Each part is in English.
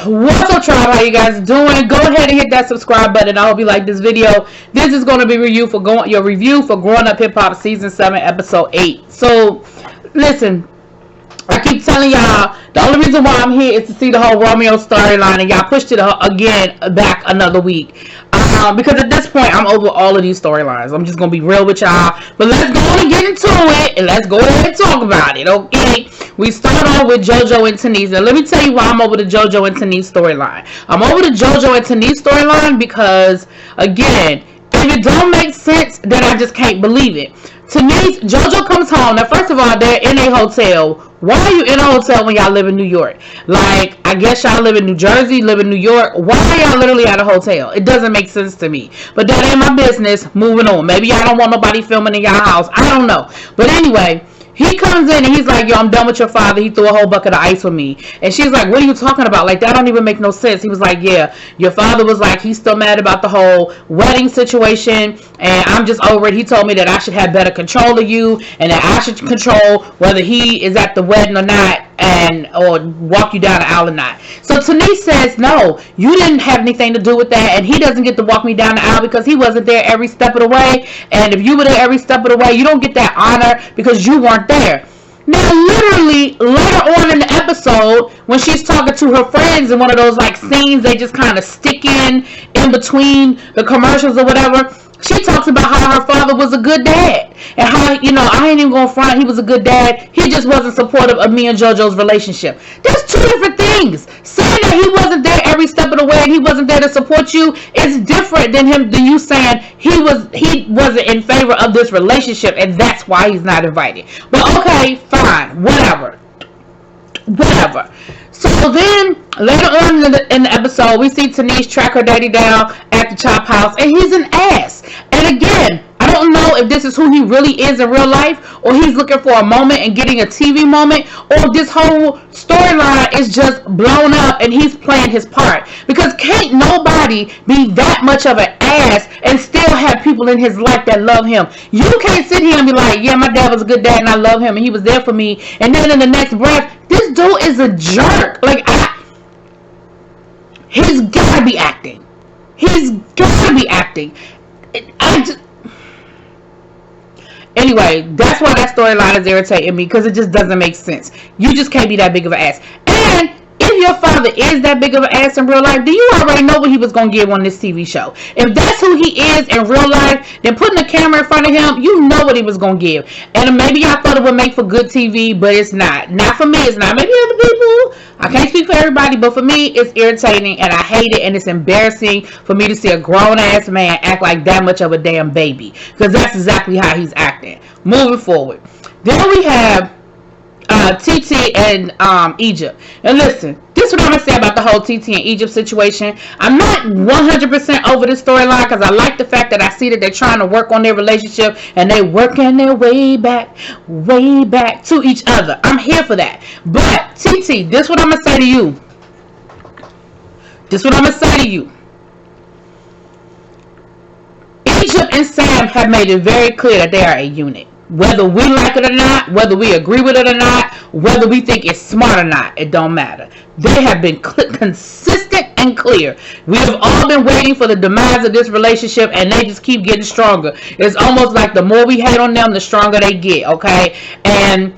What's up, tribe? How you guys doing? Go ahead and hit that subscribe button. I hope you like this video. This is going to be your review for Growing Up Hip Hop Season 7 Episode 8. So listen, I keep telling y'all, the only reason why I'm here is to see the whole Romeo storyline, and y'all pushed it again back another week. Because at this point, I'm over all of these storylines. I'm just going to be real with y'all. But let's go and get into it, and let's go ahead and talk about it, okay? We start off with JoJo and Tanise. Now, let me tell you why I'm over the JoJo and Tanise storyline. I'm over the JoJo and Tanise storyline because, again, if it don't make sense, then I just can't believe it. Tanise, JoJo comes home. Now, first of all, they're in a hotel. Why are you in a hotel when y'all live in New York? Like, I guess y'all live in New Jersey, live in New York. Why are y'all literally at a hotel? It doesn't make sense to me. But that ain't my business. Moving on. Maybe y'all don't want nobody filming in y'all house. I don't know. But anyway, he comes in and he's like, yo, I'm done with your father. He threw a whole bucket of ice with me. And she's like, what are you talking about? Like, that don't even make no sense. He was like, yeah, your father was like, he's still mad about the whole wedding situation. And I'm just over it. He told me that I should have better control of you. And that I should control whether he is at the wedding or not. Or walk you down the aisle or not. So Tanise says, no, you didn't have anything to do with that. And he doesn't get to walk me down the aisle because he wasn't there every step of the way. And if you were there every step of the way, you don't get that honor because you weren't there. Now, literally, later on in the episode, when she's talking to her friends in one of those like scenes they just kind of stick in between the commercials or whatever, she talks about how her father was a good dad. And how, you know, I ain't even going to front, he was a good dad. He just wasn't supportive of me and JoJo's relationship. That's two different things. Saying that he wasn't there every step of the way and he wasn't there to support you is different than you saying he wasn't in favor of this relationship and that's why he's not invited. But okay, fine, whatever. So then, later on in the episode, we see Tanise track her daddy down at the Chop House, and he's an ass. And again, I don't know if this is who he really is in real life, or he's looking for a moment and getting a TV moment, or this whole storyline is just blown up and he's playing his part. Because can't nobody be that much of an ass and still have people in his life that love him. You can't sit here and be like, yeah, my dad was a good dad and I love him and he was there for me, and then in the next breath, this dude is a jerk. Like, he's gotta be acting. Anyway, that's why that storyline is irritating me, because it just doesn't make sense. You just can't be that big of an ass. And if your father is that big of an ass in real life, then you already know what he was going to give on this TV show. If that's who he is in real life, then putting a camera in front of him, you know what he was going to give. And maybe I thought it would make for good TV, but it's not. Not for me, it's not. Maybe other people. I can't speak for everybody, but for me, it's irritating, and I hate it, and it's embarrassing for me to see a grown-ass man act like that much of a damn baby. Because that's exactly how he's acting. Moving forward. Then we have TT and Egypt. And listen, this is what I'm going to say about the whole TT and Egypt situation. I'm not 100% over this storyline because I like the fact that I see that they're trying to work on their relationship and they're working their way back to each other. I'm here for that. But TT, this is what I'm going to say to you. Egypt and Sam have made it very clear that they are a unit. Whether we like it or not, whether we agree with it or not, whether we think it's smart or not, it don't matter. They have been consistent and clear. We have all been waiting for the demise of this relationship, and they just keep getting stronger. It's almost like the more we hate on them, the stronger they get, okay? And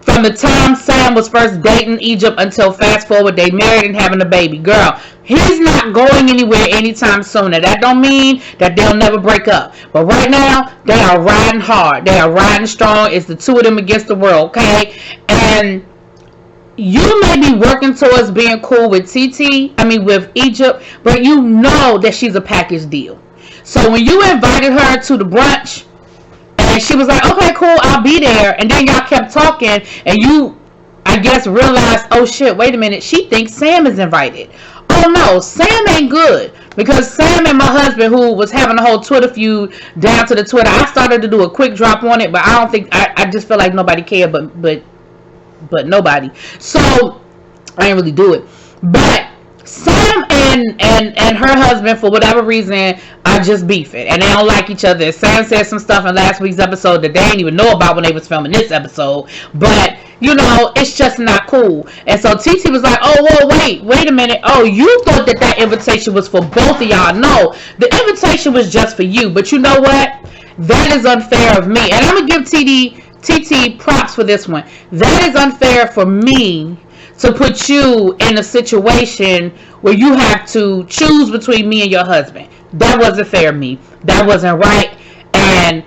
from the time Sam was first dating Egypt until fast forward, they married and having a baby. Girl, he's not going anywhere anytime soon. Now, that don't mean that they'll never break up. But right now, they are riding hard. They are riding strong. It's the two of them against the world, okay? And you may be working towards being cool with with Egypt, but you know that she's a package deal. So when you invited her to the brunch, and she was like, okay, cool, I'll be there. And then y'all kept talking, and you, I guess, realized, oh shit, wait a minute, she thinks Sam is invited. Oh no, Sam ain't good. Because Sam and my husband, who was having a whole Twitter feud down to the Twitter, I started to do a quick drop on it, but I don't think, I just feel like nobody cared, but nobody. So, I didn't really do it. But Sam and her husband, for whatever reason, are just beefing, and they don't like each other. Sam said some stuff in last week's episode that they didn't even know about when they was filming this episode, but it's just not cool. And so TT was like, oh, well, wait a minute. Oh, you thought that invitation was for both of y'all. No, the invitation was just for you. But you know what? That is unfair of me. And I'm going to give TT props for this one. That is unfair for me to put you in a situation where you have to choose between me and your husband. That wasn't fair of me. That wasn't right. And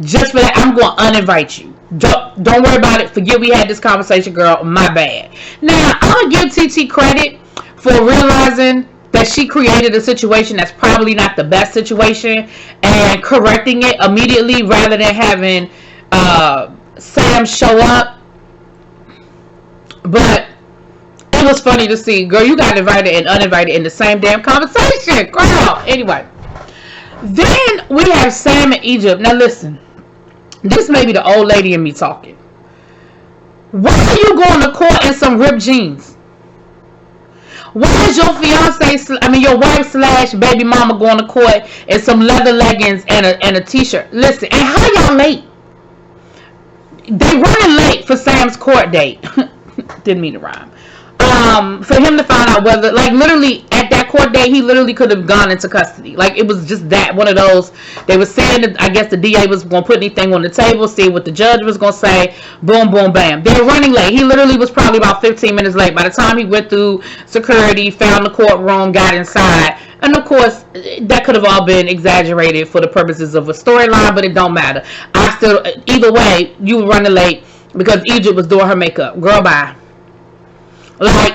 just for that, I'm going to uninvite you. Don't worry about it. Forget we had this conversation, girl. My bad. Now, I'm going to give TT credit for realizing that she created a situation that's probably not the best situation and correcting it immediately rather than having Sam show up. But it was funny to see, girl, you got invited and uninvited in the same damn conversation. Girl. Anyway. Then we have Sam in Egypt. Now, listen. This may be the old lady in me talking. Why are you going to court in some ripped jeans? Why is your your wife / baby mama going to court in some leather leggings and a t-shirt? Listen, and how y'all late? They running late for Sam's court date. Didn't mean to rhyme. For him to find out whether, literally at that court date, he literally could have gone into custody. It was just that one of those. They were saying that I guess the DA was going to put anything on the table, see what the judge was going to say. Boom, boom, bam. They were running late. He literally was probably about 15 minutes late. By the time he went through security, found the courtroom, got inside. And of course, that could have all been exaggerated for the purposes of a storyline, but it don't matter. Either way, you were running late because Egypt was doing her makeup. Girl, bye.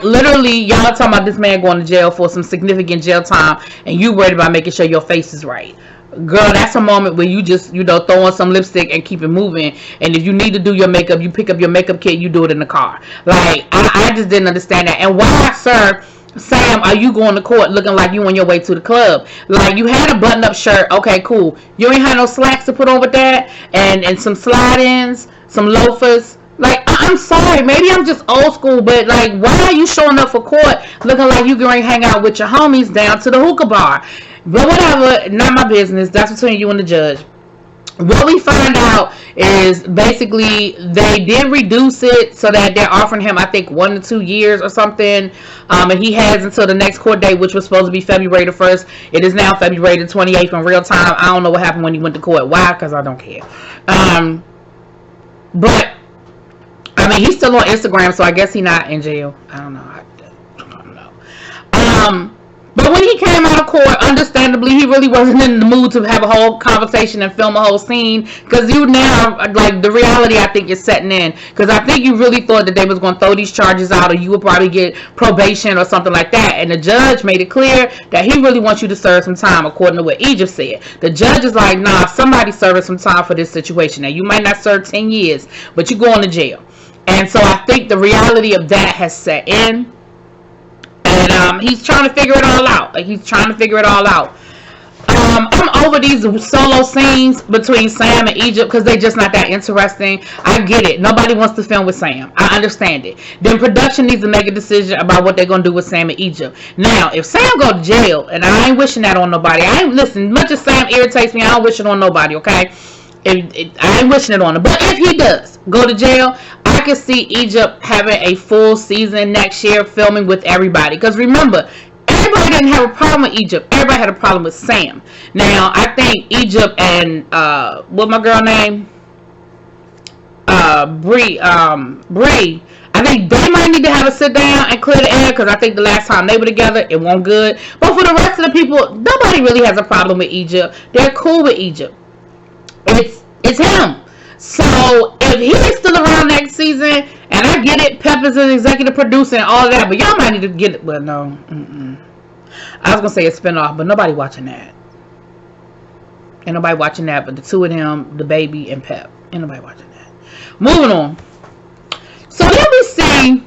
Literally, y'all talking about this man going to jail for some significant jail time, and you worried about making sure your face is right. Girl, that's a moment where you just, throw on some lipstick and keep it moving. And if you need to do your makeup, you pick up your makeup kit, you do it in the car. I just didn't understand that. And why, sir, Sam, are you going to court looking like you on your way to the club? You had a button-up shirt. Okay, cool. You ain't had no slacks to put on with that? And some slide-ins, some loafers. I'm sorry, maybe I'm just old school, but why are you showing up for court looking like you going to hang out with your homies down to the hookah bar? But whatever, not my business. That's between you and the judge. What we find out is basically they did reduce it so that they're offering him, I think, 1 to 2 years or something. And he has until the next court date, which was supposed to be February the 1st. It is now February the 28th in real time. I don't know what happened when he went to court. Why? Because I don't care. But he's still on Instagram, so I guess he's not in jail. I don't know. But when he came out of court, understandably, he really wasn't in the mood to have a whole conversation and film a whole scene. Because you now, the reality, I think, is setting in. Because I think you really thought that they was going to throw these charges out, or you would probably get probation or something like that. And the judge made it clear that he really wants you to serve some time, according to what Egypt said. The judge is like, nah, somebody's serving some time for this situation. Now, you might not serve 10 years, but you're going to jail. And so I think the reality of that has set in. And he's trying to figure it all out. I'm over these solo scenes between Sam and Egypt because they're just not that interesting. I get it. Nobody wants to film with Sam. I understand it. Then production needs to make a decision about what they're going to do with Sam and Egypt. Now, if Sam go to jail, and I ain't wishing that on nobody. Listen, much as Sam irritates me, I don't wish it on nobody, okay? I ain't wishing it on him. But if he does go to jail, I could see Egypt having a full season next year filming with everybody. Because remember, everybody didn't have a problem with Egypt. Everybody had a problem with Sam. Now, I think Egypt and, what my girl name? Bree. I think they might need to have a sit down and clear the air. Because I think the last time they were together, it wasn't good. But for the rest of the people, nobody really has a problem with Egypt. They're cool with Egypt. It's him. So if he is still around next season, and I get it, Pep is an executive producer and all that, but y'all might need to get it. Well, no. I was gonna say a spinoff, but nobody watching that. Ain't nobody watching that, but the two of them, the baby and Pep. Ain't nobody watching that. Moving on. So then we see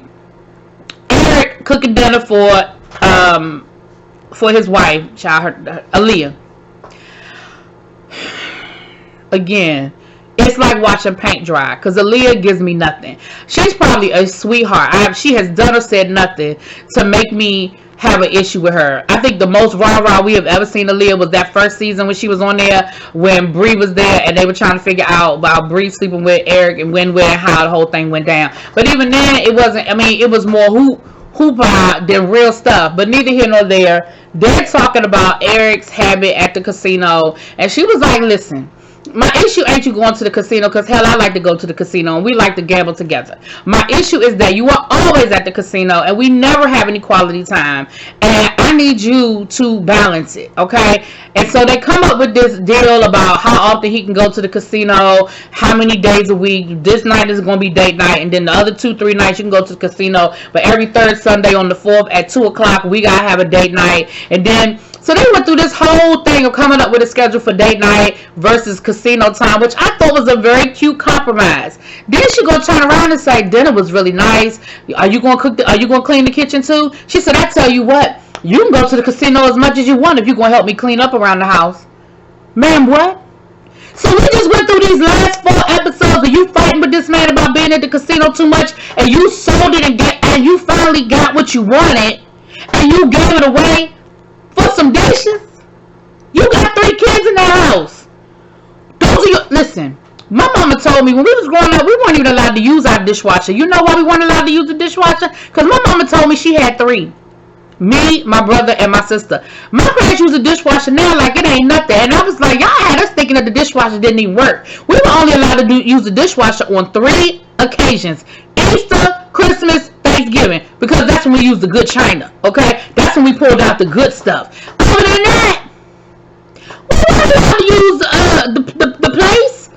Eric cooking dinner for his wife, Aaliyah. Again, It's like watching paint dry, because Aaliyah gives me nothing. She's probably a sweetheart. She has done or said nothing to make me have an issue with her. I think the most rah-rah we have ever seen Aaliyah was that first season when she was on there, when Bree was there and they were trying to figure out about Bree sleeping with Eric and when, where, and how the whole thing went down. But even then, it wasn't, I mean, it was more hoopah than real stuff. But neither here nor there. They're talking about Eric's habit at the casino, and she was like, listen, my issue ain't you going to the casino, because hell, I like to go to the casino and we like to gamble together. My issue is that you are always at the casino and we never have any quality time, and I need you to balance it, okay? And so they come up with this deal about how often he can go to the casino, how many days a week. This night is going to be date night, and then the other 2-3 nights you can go to the casino, but every third Sunday on the 4th at 2 o'clock we got to have a date night. And then so they went through this whole thing of coming up with a schedule for date night versus casino time, which I thought was a very cute compromise. Then she gonna turn around and say dinner was really nice. Are you gonna cook? Are you gonna clean the kitchen too? She said, I tell you what, you can go to the casino as much as you want if you're gonna help me clean up around the house. Ma'am, what? So we just went through these last 4 episodes of you fighting with this man about being at the casino too much, and you sold it and you finally got what you wanted, and you gave it away for some dishes. You got 3 kids in the house. Those are your, listen, my mama told me when we was growing up, we weren't even allowed to use our dishwasher. You know why we weren't allowed to use the dishwasher? Because my mama told me she had 3. Me, my brother, and my sister. My parents use a dishwasher now like it ain't nothing. And I was like, y'all had us thinking that the dishwasher didn't even work. We were only allowed to use the dishwasher on 3 occasions. Easter, Christmas, Thanksgiving, because that's when we used the good china, okay? That's when we pulled out the good stuff. Other than that, we weren't allowed to use the place.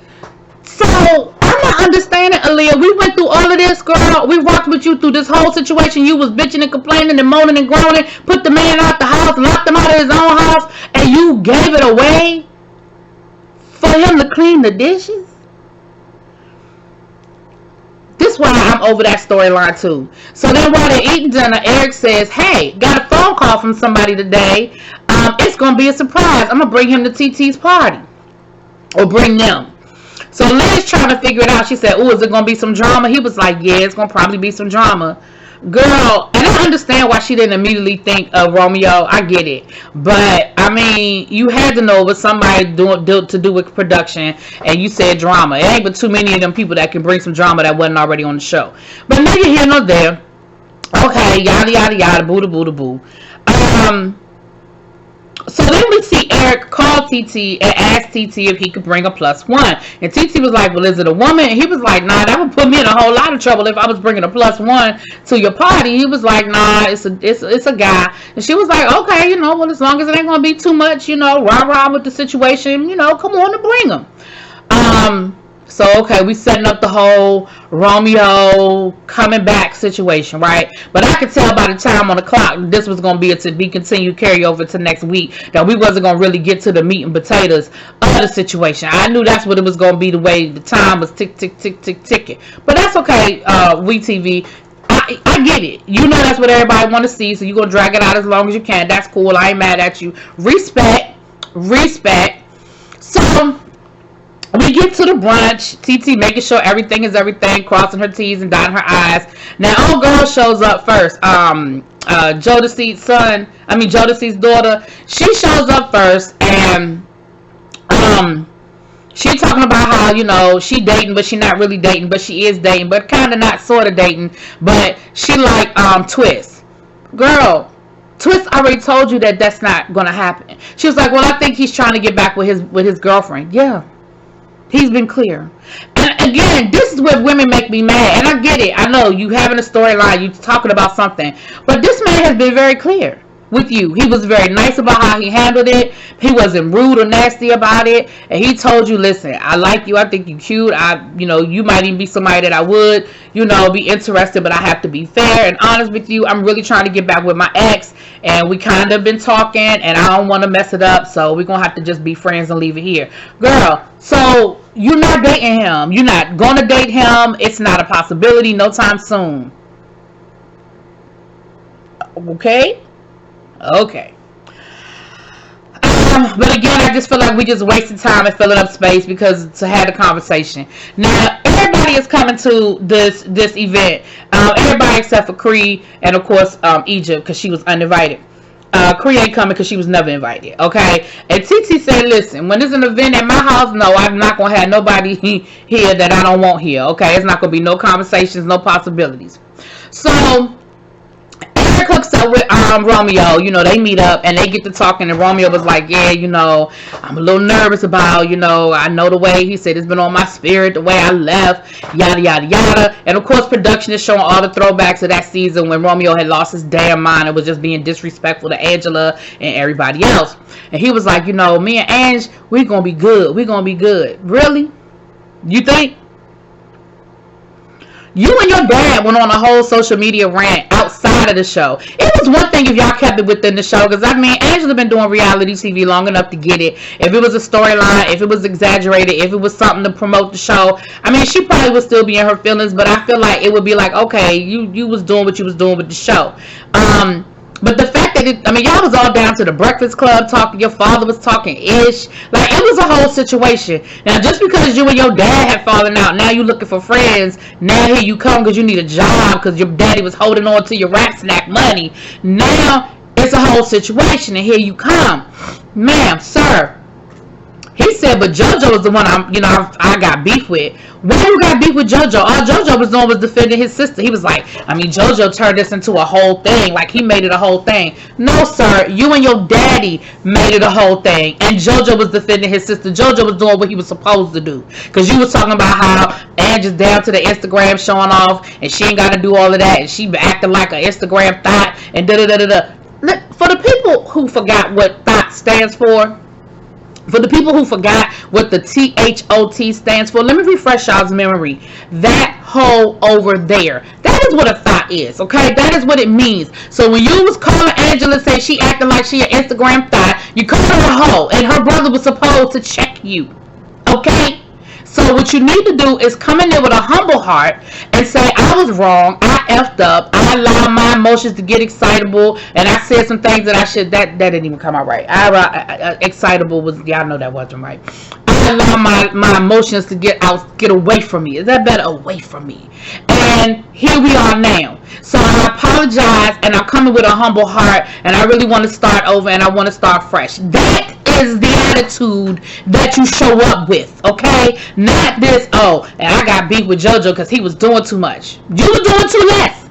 So I'm not understanding, Aaliyah. We went through all of this, girl. We rocked with you through this whole situation. You was bitching and complaining and moaning and groaning, put the man out the house, locked him out of his own house, and you gave it away for him to clean the dishes. This is why I'm over that storyline too. So then while they're eating dinner, Eric says, hey, got a phone call from somebody today. It's going to be a surprise. I'm going to bring him to TT's party. Or bring them. So Liz trying to figure it out. She said, oh, is it going to be some drama? He was like, yeah, it's going to probably be some drama. Girl, and I understand why she didn't immediately think of Romeo. I get it. But, I mean, you had to know what somebody to do with production, and you said drama. It ain't but too many of them people that can bring some drama that wasn't already on the show. But neither here nor there. Okay, yada, yada, yada, boo, da, boo, da, boo. So then we see Eric call TT and ask TT if he could bring a +1. And TT was like, well, is it a woman? And he was like, nah, that would put me in a whole lot of trouble if I was bringing a +1 to your party. He was like, nah, it's a guy. And she was like, okay, well, as long as it ain't going to be too much, rah-rah with the situation, come on and bring him. So, okay, we setting up the whole Romeo coming back situation, right? But I could tell by the time on the clock this was going to be a to be continued carryover to next week, that we wasn't going to really get to the meat and potatoes of the situation. I knew that's what it was going to be, the way the time was tick, tick, tick, tick, ticking. But that's okay, WeTV. I get it. That's what everybody want to see, so you're going to drag it out as long as you can. That's cool. I ain't mad at you. Respect. So we get to the brunch. TT making sure everything is everything, crossing her T's and dotting her I's. Now, old girl shows up first. Jodeci's daughter. She shows up first, and she talking about how, she dating, but she not really dating, but she is dating, but kind of not sort of dating. But she like Twist. Girl, Twist already told you that that's not gonna happen. She was like, well, I think he's trying to get back with his girlfriend. Yeah. He's been clear. And again, this is where women make me mad. And I get it. I know you having a storyline. You talking about something. But this man has been very clear with you. He was very nice about how he handled it. He wasn't rude or nasty about it. And he told you, listen, I like you. I think you cute. You might even be somebody that I would, be interested. But I have to be fair and honest with you. I'm really trying to get back with my ex. And we kind of been talking. And I don't want to mess it up. So we're going to have to just be friends and leave it here. Girl, so you're not dating him. You're not going to date him. It's not a possibility no time soon. Okay. But again, I just feel like we just wasted time and filling up space because to have the conversation. Now, everybody is coming to this event. Everybody except for Cree and of course Egypt because she was uninvited. Cree ain't coming because she was never invited. Okay, and TT said, "Listen, when there's an event at my house, no, I'm not gonna have nobody here that I don't want here. Okay, it's not gonna be no conversations, no possibilities." So Eric hooks up with Romeo. You know, they meet up and they get to talking, and Romeo was like, "Yeah, you know, I'm a little nervous about, you know, I know the way," he said, "it's been on my spirit, the way I left, yada yada yada." And of course, production is showing all the throwbacks of that season when Romeo had lost his damn mind and was just being disrespectful to Angela and everybody else. And he was like, "You know, me and Ange, we're gonna be good. We're gonna be good." Really? You think? You and your dad went on a whole social media rant outside of the show. It was one thing if y'all kept it within the show, because I mean, Angela been doing reality TV long enough to get it. If it was a storyline, if it was exaggerated, if it was something to promote the show, I mean, she probably would still be in her feelings. But I feel like it would be like, okay, you was doing what you was doing with the show. But the fact that y'all was all down to the Breakfast Club talking. Your father was talking ish. Like, it was a whole situation. Now, just because you and your dad had fallen out, now you looking for friends. Now here you come because you need a job because your daddy was holding on to your rap snack money. Now it's a whole situation, and here you come, ma'am, sir. He said, but JoJo was the one I got beef with. Why you got beef with JoJo? All JoJo was doing was defending his sister. He was like, JoJo turned this into a whole thing. Like, he made it a whole thing. No, sir. You and your daddy made it a whole thing. And JoJo was defending his sister. JoJo was doing what he was supposed to do. Because you was talking about how Ange is down to the Instagram showing off. And she ain't got to do all of that. And she acting like an Instagram thought. And da-da-da-da-da. For the people who forgot what thought stands for, for the people who forgot what the THOT stands for, let me refresh y'all's memory. That hole over there, that is what a thought is, okay? That is what it means. So when you was calling Angela, say she acting like she an Instagram thought, you called her a hoe, and her brother was supposed to check you, okay? So what you need to do is come in there with a humble heart and say, I was wrong, I effed up, I allowed my emotions to get excitable, and I said some things that I should, that didn't even come out right. Excitable was, y'all know that wasn't right. I allowed my emotions to get away from me. Is that better? Away from me. And here we are now. So I apologize, and I'm coming with a humble heart, and I really want to start over, and I want to start fresh. That is the attitude that you show up with, okay? Not this, and I got beef with JoJo because he was doing too much. You were doing too less.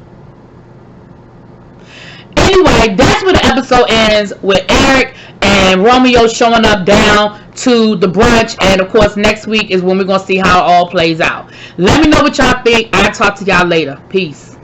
Anyway, that's where the episode ends, with Eric and Romeo showing up down to the brunch. And of course, next week is when we're going to see how it all plays out. Let me know what y'all think. I'll talk to y'all later. Peace.